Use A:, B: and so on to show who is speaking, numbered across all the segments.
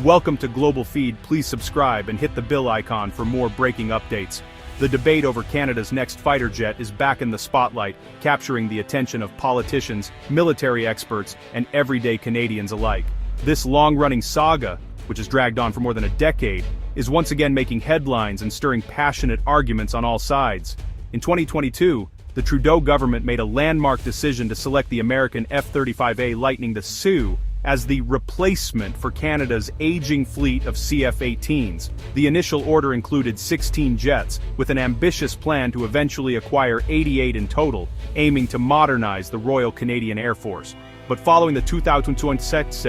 A: Welcome to Global Feed. Please subscribe and hit the bell icon for more breaking updates. The debate over Canada's next fighter jet is back in the spotlight, capturing the attention of politicians, military experts, and everyday Canadians alike. This long-running saga, which has dragged on for more than a decade, is once again making headlines and stirring passionate arguments on all sides. In 2022, the Trudeau government made a landmark decision to select the American F-35A Lightning II as the replacement for Canada's aging fleet of CF-18s. The initial order included 16 jets, with an ambitious plan to eventually acquire 88 in total, aiming to modernize the Royal Canadian Air Force. But following the 2026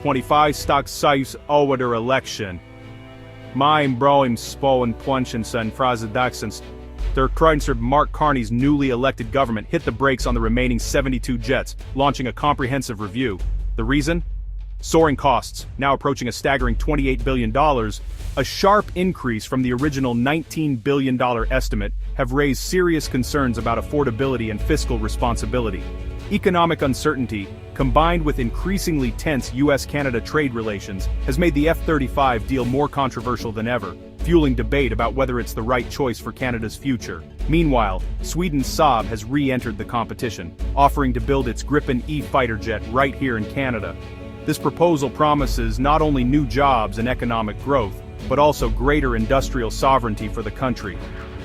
A: 25 stock size order election, mijn broem spoen punchen frasadaxens, their Chrysler Mark Carney's newly elected government hit the brakes on the remaining 72 jets, launching a comprehensive review. The reason? Soaring costs, now approaching a staggering $28 billion, a sharp increase from the original $19 billion estimate, have raised serious concerns about affordability and fiscal responsibility. Economic uncertainty, combined with increasingly tense US-Canada trade relations, has made the F-35 deal more controversial than ever, fueling debate about whether it's the right choice for Canada's future. Meanwhile, Sweden's Saab has re-entered the competition, offering to build its Gripen E fighter jet right here in Canada. This proposal promises not only new jobs and economic growth, but also greater industrial sovereignty for the country.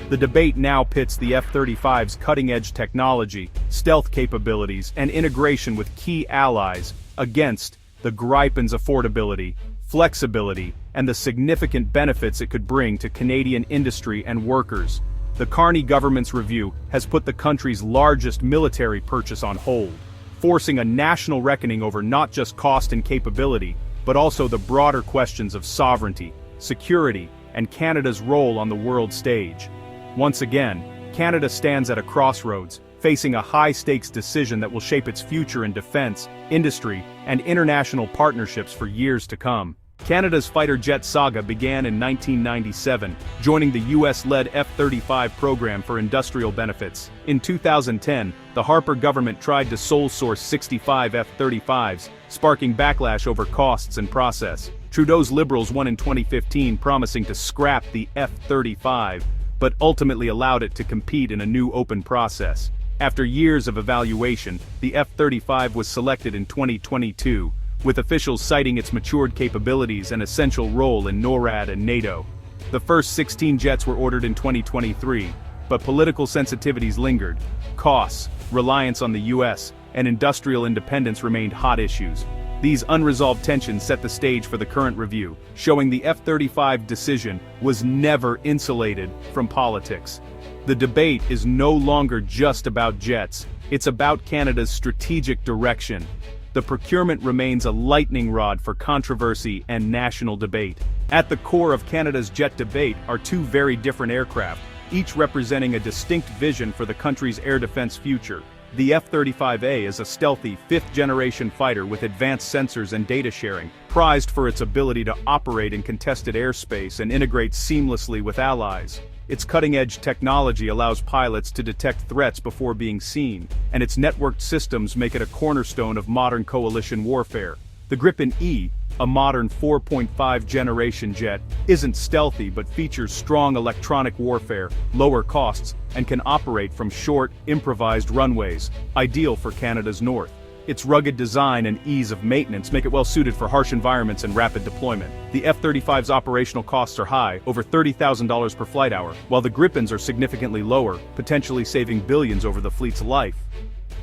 A: The debate now pits the F-35's cutting-edge technology, stealth capabilities, and integration with key allies against the Gripen's affordability, flexibility, and the significant benefits it could bring to Canadian industry and workers. The Carney government's review has put the country's largest military purchase on hold, forcing a national reckoning over not just cost and capability, but also the broader questions of sovereignty, security, and Canada's role on the world stage. Once again, Canada stands at a crossroads, facing a high-stakes decision that will shape its future in defense, industry, and international partnerships for years to come. Canada's fighter jet saga began in 1997, joining the US-led F-35 program for industrial benefits. In 2010, the Harper government tried to sole-source 65 F-35s, sparking backlash over costs and process. Trudeau's Liberals won in 2015, promising to scrap the F-35, but ultimately allowed it to compete in a new open process. After years of evaluation, the F-35 was selected in 2022, with officials citing its matured capabilities and essential role in NORAD and NATO. The first 16 jets were ordered in 2023, but political sensitivities lingered. Costs, reliance on the US, and industrial independence remained hot issues. These unresolved tensions set the stage for the current review, showing the F-35 decision was never insulated from politics. The debate is no longer just about jets, it's about Canada's strategic direction. The procurement remains a lightning rod for controversy and national debate. At the core of Canada's jet debate are two very different aircraft, each representing a distinct vision for the country's air defense future. The F-35A is a stealthy, fifth-generation fighter with advanced sensors and data sharing, prized for its ability to operate in contested airspace and integrate seamlessly with allies. Its cutting-edge technology allows pilots to detect threats before being seen, and its networked systems make it a cornerstone of modern coalition warfare. The Gripen E, a modern 4.5-generation jet, isn't stealthy but features strong electronic warfare, lower costs, and can operate from short, improvised runways, ideal for Canada's north. Its rugged design and ease of maintenance make it well-suited for harsh environments and rapid deployment. The F-35's operational costs are high, over $30,000 per flight hour, while the Gripens are significantly lower, potentially saving billions over the fleet's life.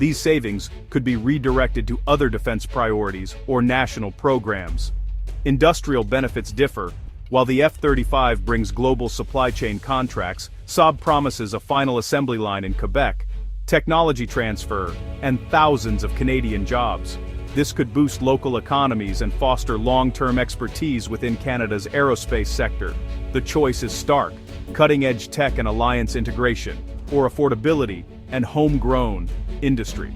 A: These savings could be redirected to other defense priorities or national programs. Industrial benefits differ. While the F-35 brings global supply chain contracts, Saab promises a final assembly line in Quebec, technology transfer, and thousands of Canadian jobs. This could boost local economies and foster long-term expertise within Canada's aerospace sector. The choice is stark: cutting-edge tech and alliance integration, or affordability and homegrown industry.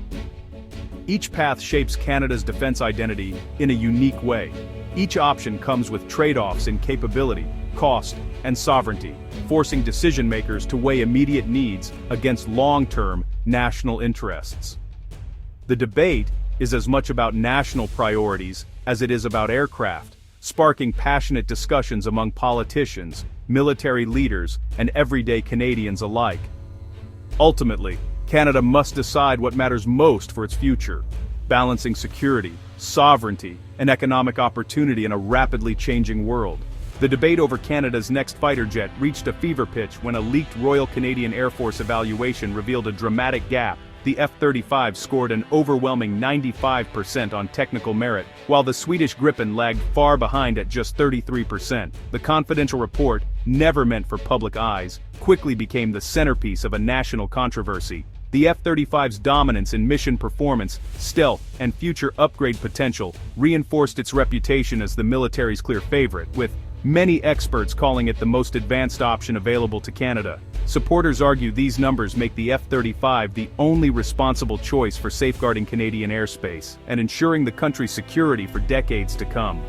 A: Each path shapes Canada's defense identity in a unique way. Each option comes with trade-offs in capability, cost, and sovereignty, forcing decision-makers to weigh immediate needs against long-term national interests. The debate is as much about national priorities as it is about aircraft, sparking passionate discussions among politicians, military leaders, and everyday Canadians alike. Ultimately, Canada must decide what matters most for its future, balancing security, sovereignty, and economic opportunity in a rapidly changing world. The debate over Canada's next fighter jet reached a fever pitch when a leaked Royal Canadian Air Force evaluation revealed a dramatic gap. The F-35 scored an overwhelming 95% on technical merit, while the Swedish Gripen lagged far behind at just 33%. The confidential report, never meant for public eyes, quickly became the centerpiece of a national controversy. The F-35's dominance in mission performance, stealth, and future upgrade potential reinforced its reputation as the military's clear favorite, with many experts calling it the most advanced option available to Canada. Supporters argue these numbers make the F-35 the only responsible choice for safeguarding Canadian airspace and ensuring the country's security for decades to come.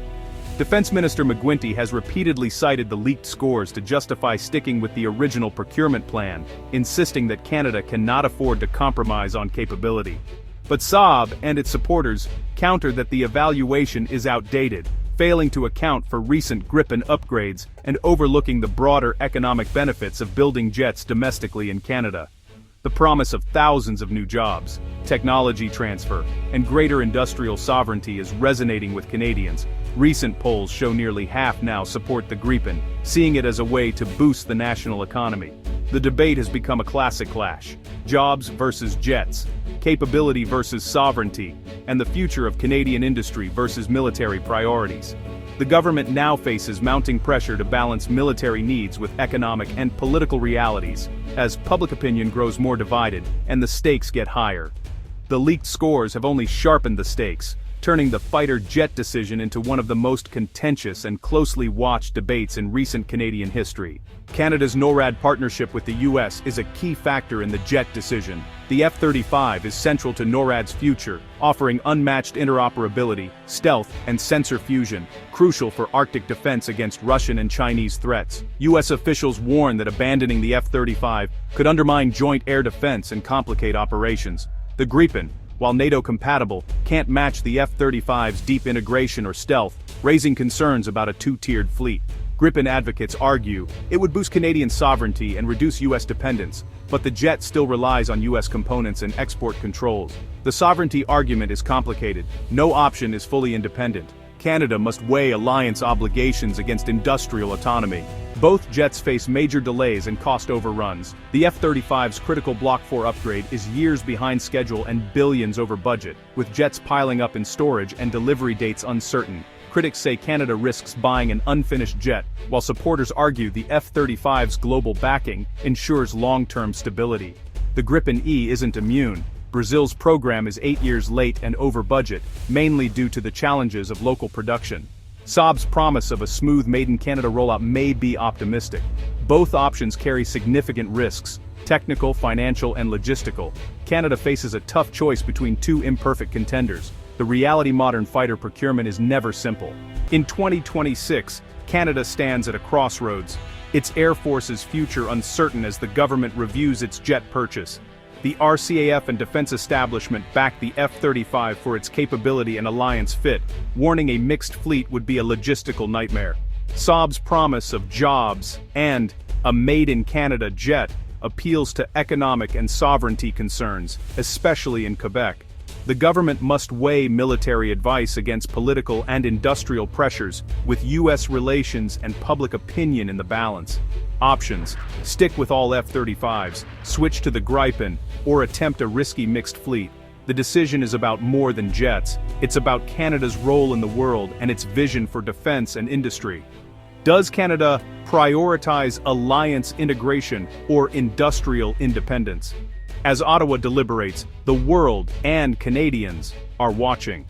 A: Defense Minister McGuinty has repeatedly cited the leaked scores to justify sticking with the original procurement plan, insisting that Canada cannot afford to compromise on capability. But Saab and its supporters counter that the evaluation is outdated, failing to account for recent Gripen upgrades and overlooking the broader economic benefits of building jets domestically in Canada. The promise of thousands of new jobs, technology transfer, and greater industrial sovereignty is resonating with Canadians. Recent polls show nearly half now support the Gripen, seeing it as a way to boost the national economy. The debate has become a classic clash: jobs versus jets, capability versus sovereignty, and the future of Canadian industry versus military priorities. The government now faces mounting pressure to balance military needs with economic and political realities, as public opinion grows more divided and the stakes get higher. The leaked scores have only sharpened the stakes, turning the fighter jet decision into one of the most contentious and closely watched debates in recent Canadian history. Canada's NORAD partnership with the US is a key factor in the jet decision. The F-35 is central to NORAD's future, offering unmatched interoperability, stealth, and sensor fusion, crucial for Arctic defense against Russian and Chinese threats. US officials warn that abandoning the F-35 could undermine joint air defense and complicate operations. The Gripen, while NATO compatible, can't match the F-35's deep integration or stealth, raising concerns about a two-tiered fleet. Gripen advocates argue it would boost Canadian sovereignty and reduce US dependence, but the jet still relies on US components and export controls. The sovereignty argument is complicated. No option is fully independent. Canada must weigh alliance obligations against industrial autonomy. Both jets face major delays and cost overruns. The F-35's critical Block 4 upgrade is years behind schedule and billions over budget, with jets piling up in storage and delivery dates uncertain. Critics say Canada risks buying an unfinished jet, while supporters argue the F-35's global backing ensures long-term stability. The Gripen E isn't immune. Brazil's program is 8 years late and over budget, mainly due to the challenges of local production. Saab's promise of a smooth made-in-Canada rollout may be optimistic. Both options carry significant risks: technical, financial, and logistical. Canada faces a tough choice between two imperfect contenders. The reality modern fighter procurement is never simple. In 2026, Canada stands at a crossroads. Its Air Force's future uncertain as the government reviews its jet purchase. The RCAF and defense establishment back the F-35 for its capability and alliance fit, warning a mixed fleet would be a logistical nightmare. Saab's promise of jobs and a made-in-Canada jet appeals to economic and sovereignty concerns, especially in Quebec. The government must weigh military advice against political and industrial pressures, with US relations and public opinion in the balance. Options: stick with all F-35s, switch to the Gripen, or attempt a risky mixed fleet. The decision is about more than jets. It's about Canada's role in the world and its vision for defense and industry. Does Canada prioritize alliance integration or industrial independence? As Ottawa deliberates, the world and Canadians are watching.